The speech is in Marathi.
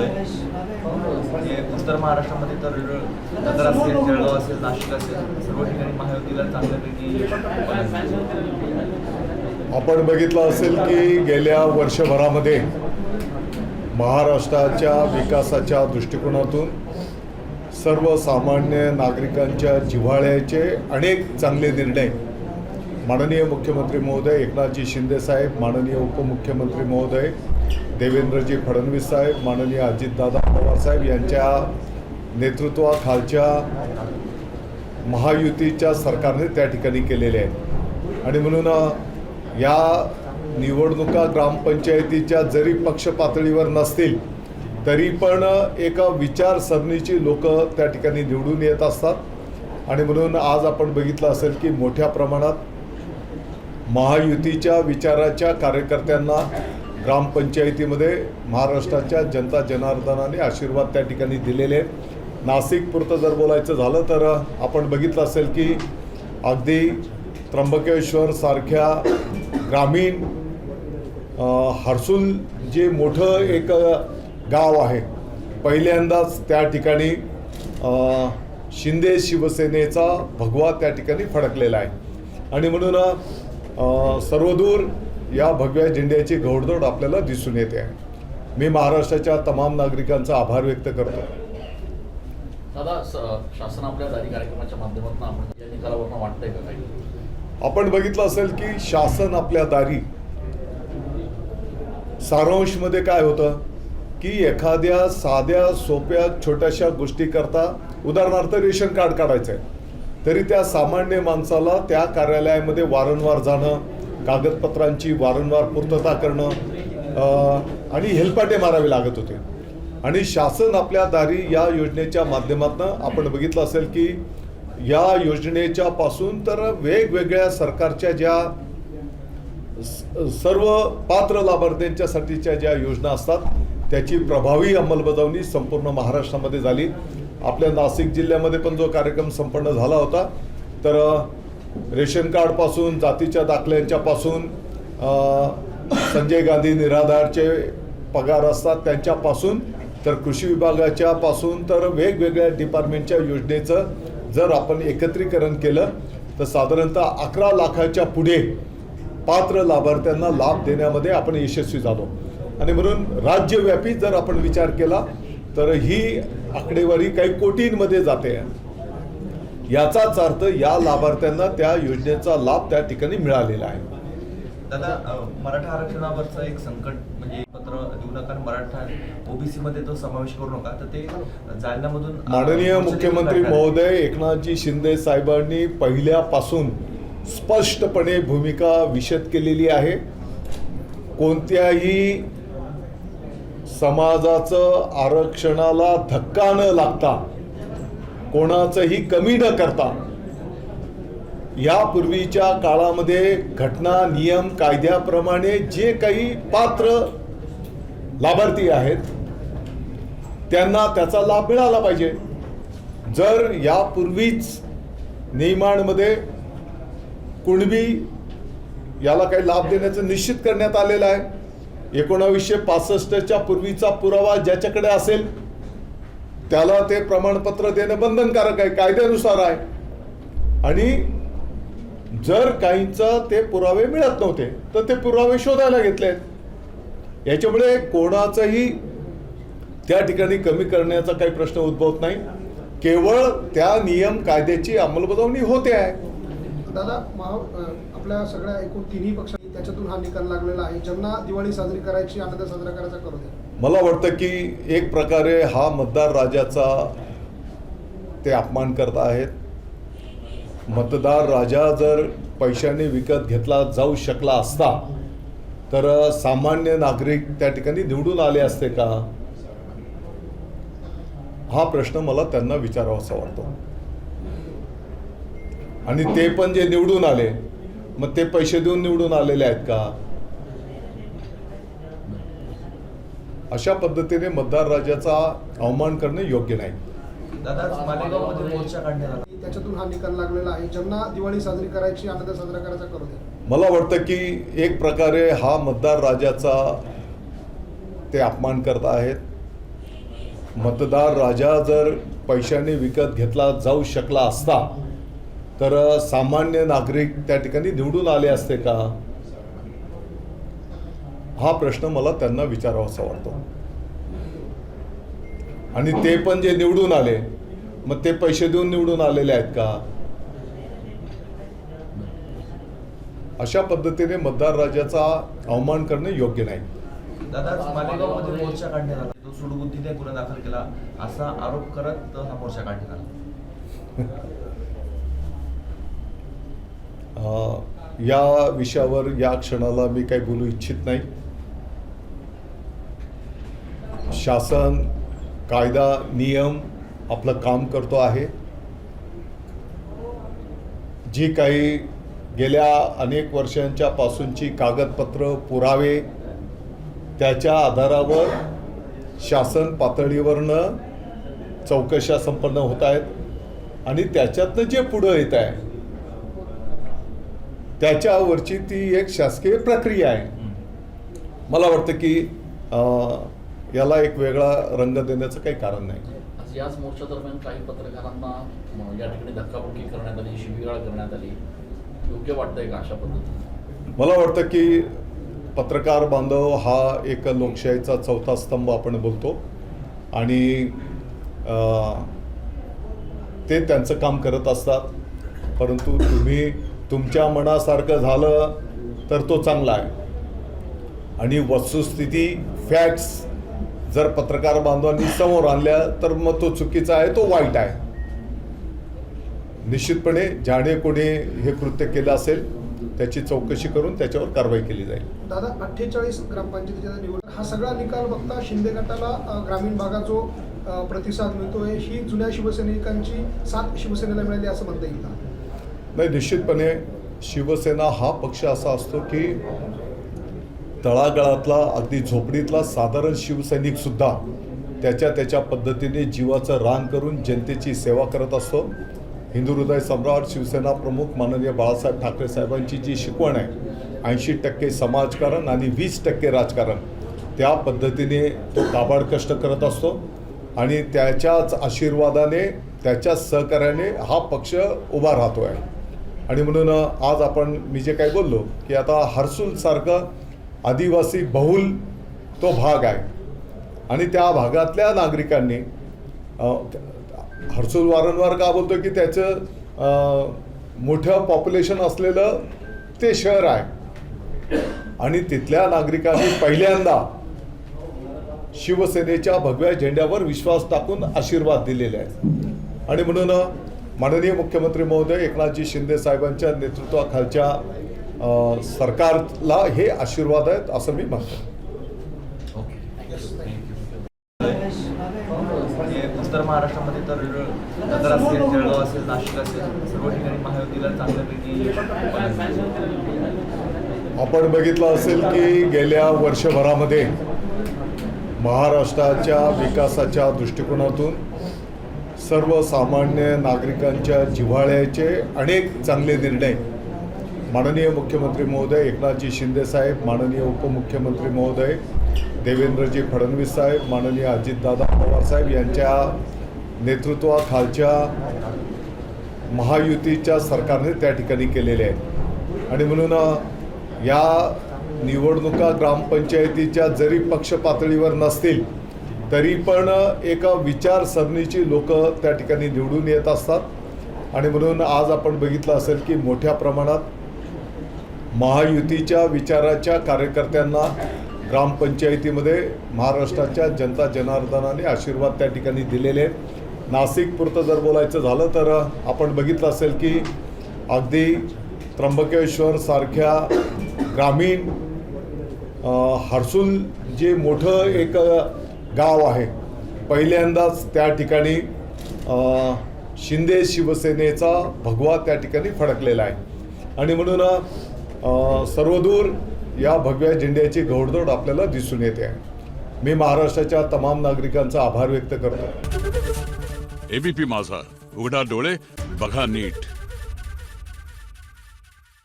होतोय. म्हणजे उत्तर महाराष्ट्रामध्ये तर नगर असेल, जळगाव असेल, नाशिक असेल, सर्व ठिकाणी महायुतीला चांगल्यापैकी आपण बघितलं असेल की गेल्या वर्षभरामध्ये महाराष्ट्राच्या विकासाच्या दृष्टिकोनातून सर्वसामान्य नागरिकांच्या जिव्हाळ्याचे अनेक चांगले निर्णय माननीय मुख्यमंत्री महोदय एकनाथजी शिंदे साहेब, माननीय उपमुख्यमंत्री महोदय देवेंद्रजी फडणवीस साहेब, माननीय अजितदादा पवार साहेब यांच्या नेतृत्वाखालच्या महायुतीच्या सरकारने त्या ठिकाणी केलेले आहेत. आणि म्हणून या निवडणुका ग्रामपंचायतीच्या जरी पक्ष पातळीवर नसतील तरी पण एका विचारसरणीची लोक त्या ठिकाणी निवडून येत असतात. आणि म्हणून आज आपण बघितलं असेल की मोठ्या प्रमाणात महायुतीच्या विचाराच्या कार्यकर्त्यांना ग्रामपंचायतीमध्ये महाराष्ट्राच्या जनता जनार्दनाने आशीर्वाद त्या ठिकाणी दिलेले. नाशिकपुरतं जर बोलायचं झालं तर आपण बघितलं असेल की अगदी त्र्यंबकेश्वर सारख्या ग्रामीण हर्सुल जे मोठं एक गाव आहे, पहिल्यांदाच त्या ठिकाणी शिंदे शिवसेनेचा भगवा त्या ठिकाणी फडकलेला आहे. आणि म्हणून सर्वदूर या भगव्या झेंड्याची घोडदौड आपल्याला दिसून येते आहे. मी महाराष्ट्राच्या तमाम नागरिकांचा आभार व्यक्त करतो. दादा, शासन आपल्या दारी कार्यक्रमाच्या माध्यमातून आपण या निकालावरून वाटतंय का काही? आपण बघितलं असेल की शासन आपल्या दारी सारांशमध्ये काय होतं की एखाद्या साध्या सोप्या छोट्याशा गोष्टी करता, उदाहरणार्थ रेशन कार्ड काढायचं आहे तरी त्या सामान्य माणसाला त्या कार्यालयामध्ये वारंवार जाणं, कागदपत्रांची वारंवार पूर्तता करणं आणि हेलपाटे मारावे लागत होते. आणि शासन आपल्या दारी या योजनेच्या माध्यमातून आपण बघितलं असेल की या योजनेच्या पासून तर वेगवेगळ्या सरकारच्या ज्या सर्व पात्र लाभार्थ्यांच्यासाठीच्या ज्या योजना असतात त्याची प्रभावी अंमलबजावणी संपूर्ण महाराष्ट्रामध्ये झाली. आपल्या नाशिक जिल्ह्यामध्ये पण जो कार्यक्रम संपन्न झाला होता तर रेशन कार्डपासून, जातीच्या दाखल्यांच्यापासून, संजय गांधी निराधारचे पगार असतात त्यांच्यापासून तर कृषी विभागाच्या पासून तर वेगवेगळ्या डिपार्टमेंटच्या योजनेचं जर आपण एकत्रीकरण केलं तर साधारणतः 11 लाखाच्या पुढे पात्र लाभार्थ्यांना लाभ देण्यामध्ये आपण यशस्वी झालो. आणि म्हणून राज्यव्यापी जर आपण विचार केला तर ही आकडेवारी काही कोटींमध्ये जाते. याचाच अर्थ या लाभार्थ्यांना त्या योजनेचा लाभ त्या ठिकाणी मिळालेला आहे. दादा, मराठा आरक्षणावरचं एक संकट म्हणजे पत्र देऊ नका, मराठा ओबीसी मध्ये तो समावेश करू नका, तर ते जालन्यामधून माननीय मुख्यमंत्री महोदय एकनाथजी शिंदे साहेबांनी पहिल्यापासून स्पष्टपणे भूमिका विशद केलेली आहे. कोणत्याही समाजाचं आरक्षणाला धक्का न लागता, कोणाचंही कमी न करता यापूर्वीच्या काळामध्ये घटना, नियम, कायद्याप्रमाणे जे काही पात्र लाभार्थी आहेत त्यांना त्याचा लाभ मिळाला पाहिजे. जर यापूर्वीच नियमांमध्ये कुणबी याला काही लाभ देण्याचं निश्चित करण्यात आलेलं आहे. 1965च्या पूर्वीचा पुरावा ज्याच्याकडे असेल त्याला ते प्रमाणपत्र देणं बंधनकारक आहे, कायद्यानुसार आहे. आणि जर काहींचा ते पुरावे मिळत नव्हते तर ते पुरावे शोधायला घेतलेत. याच्यामुळे कोणाचाही त्या ठिकाणी कमी करण्याचा काही प्रश्न उद्भवत नाही, केवळ त्या नियम कायद्याची अंमलबजावणी होते आहे. दादा, आपल्या सगळ्या एकूण तिन्ही पक्षांनी त्याच्यातून हा निकाल लागलेला आहे. ज्यांना दिवाळी साजरी करायची, आनंद साजरा करायचा करू द्या. मला वाटतं की एक प्रकारे हा मतदार राजाचा ते अपमान करत आहेत. मतदार राजा जर पैशाने विकत घेतला जाऊ शकला असता तर सामान्य नागरिक त्या ठिकाणी निवडून आले असते का, हा प्रश्न मला त्यांना विचारावासा वाटतो. आणि ते पण जे निवडून आले मग ते पैसे देऊन निवडून आलेले आहेत का? अशा पद्धतीने मतदार राजाचा अवमान करणं योग्य नाही. दादा, मालेगावमध्ये मोर्चा काढण्यात आला, त्याच्यातून हा निकाल लागलेला आहे. ज्यांना दिवाळी साजरी करायची, आनंद साजरा करायचा करू द्या. मला वाटतं की एक प्रकारे हा मतदार राजाचा ते अपमान करत आहेत. मतदार राजा जर पैशाने विकत घेतला जाऊ शकला असता तर सामान्य नागरिक त्या ठिकाणी निवडून आले असते का, हा प्रश्न मला त्यांना विचारावासा वाटतो. आणि ते पण जे निवडून आले, मग ते पैसे देऊन निवडून आलेले आहेत का? अशा पद्धतीने मतदार राजाचा अवमान करणे योग्य नाही. दादा, मालेगावमध्ये मोर्चा काढण्यात आला, तो सुडबुद्धीने गुन्हा दाखल केला असा आरोप करत हा मोर्चा काढण्यात आला. या विषयावर या क्षणाला मी काही बोलू इच्छित नाही. शासन, कायदा, नियम आपलं काम करतो आहे. जी काही गेल्या अनेक वर्षांच्या पासूनची कागदपत्र, पुरावे, त्याच्या आधारावर शासन पातळीवरनं चौकशा संपन्न होत आहेत आणि त्याच्यातनं जे पुढं येत आहे त्याच्यावरची ती एक शासकीय प्रक्रिया आहे. मला वाटतं की याला एक वेगळा रंग देण्याचं काही कारण नाही. आज याच मोर्चा दरम्यान काही पत्रकारांना या ठिकाणी धक्काबुक्की करण्यात आली, शिवीगाळ करण्यात आली. योग्य वाटतंय का अशा पद्धतीने? मला वाटतं की पत्रकार बांधव हा एक लोकशाहीचा चौथा स्तंभ आपण बोलतो आणि ते त्यांचं काम करत असतात. परंतु तुम्ही तुमच्या मनासारखं झालं तर तो चांगला आहे आणि वस्तुस्थिती, फॅक्ट्स जर पत्रकार बांधवांनी समोर आणल्या तर मग तो चुकीचा आहे, तो वाईट आहे. निश्चितपणे ज्याने कोणी हे कृत्य केलं असेल त्याची चौकशी करून त्याच्यावर कारवाई केली जाईल. दादा, 48 ग्रामपंचायतीच्या निवडणूक, हा सगळा निकाल बघता शिंदे गटाला ग्रामीण भागात जो प्रतिसाद मिळतोय, ही जुन्या शिवसैनिकांची साथ शिवसेनेला मिळाली असं म्हणता येईल का? नाही, निश्चितपणे शिवसेना हा पक्ष असा असतो की तळागाळातला, अगदी झोपडीतला साधारण सैनिक सुद्धा त्याच्या पद्धतीने जीवाचं रान करून जनतेची सेवा करत असतो. हिंदू हृदय सम्राट, शिवसेना प्रमुख माननीय बाळासाहेब ठाकरे साहेबांची जी शिकवण आहे, 80% समाजकारण आणि 20% राजकारण, त्या पद्धतीने तो काबाड कष्ट करत असतो आणि त्याच्याच आशीर्वादाने, त्याच्याच सहकार्याने हा पक्ष उभा राहतो आहे. आणि म्हणून आज मी जे काही बोललो की आता हर्सूलसारखं आदिवासी बहुल तो भाग आहे आणि त्या भागातल्या नागरिकांनी, हर्सूल वारंवार का बोलतो की त्याचं मोठं पॉप्युलेशन असलेलं ते शहर आहे आणि तिथल्या नागरिकांनी पहिल्यांदा शिवसेनेच्या भगव्या झेंड्यावर विश्वास टाकून आशीर्वाद दिलेले आहेत. आणि म्हणून माननीय मुख्यमंत्री महोदय एकनाथजी शिंदे साहेबांच्या नेतृत्वाखालच्या सरकारला हे आशीर्वाद आहेत असं मी म्हणतो. उत्तर महाराष्ट्रामध्ये तर नगर असेल, जळगाव असेल, नाशिक असेल, सर्व ठिकाणी महायुतीला चांगल्यापैकी आपण बघितलं असेल की गेल्या वर्षभरामध्ये महाराष्ट्राच्या विकासाच्या दृष्टिकोनातून सर्वसामान्य नागरिकांच्या जिव्हाळ्याचे अनेक चांगले निर्णय माननीय मुख्यमंत्री महोदय एकनाथजी शिंदे साहेब, माननीय उपमुख्यमंत्री महोदय देवेंद्रजी फडणवीस साहेब, माननीय अजितदादा पवार साहेब यांच्या नेतृत्वाखालच्या महायुतीच्या सरकारने त्या ठिकाणी केलेले आहेत. आणि म्हणून या निवडणुका ग्रामपंचायतीच्या जरी पक्ष पातळीवर नसतील तरी पण एका विचारसरणीची लोक त्या ठिकाणी निवडून येत असतात. आणि म्हणून आज आपण बघितलं असेल की मोठ्या प्रमाणात महायुतीच्या विचाराच्या कार्यकर्त्यांना ग्रामपंचायतीमध्ये महाराष्ट्राच्या जनता जनार्दनाने आशीर्वाद त्या ठिकाणी दिलेले आहेत. नाशिकपुरतं जर बोलायचं झालं तर आपण बघितलं असेल की अगदी त्र्यंबकेश्वर सारख्या ग्रामीण हर्सूल जे मोठं एक गाव आहे, पहिल्यांदाच त्या ठिकाणी शिंदे शिवसेनेचा भगवा त्या ठिकाणी फडकलेला आहे. आणि म्हणून सर्वदूर या भगव्या झेंड्याची घोडदौड आपल्याला दिसून येते आहे. मी महाराष्ट्राच्या तमाम नागरिकांचा आभार व्यक्त करतो. एबीपी माझा, उघडा डोळे बघा नीट.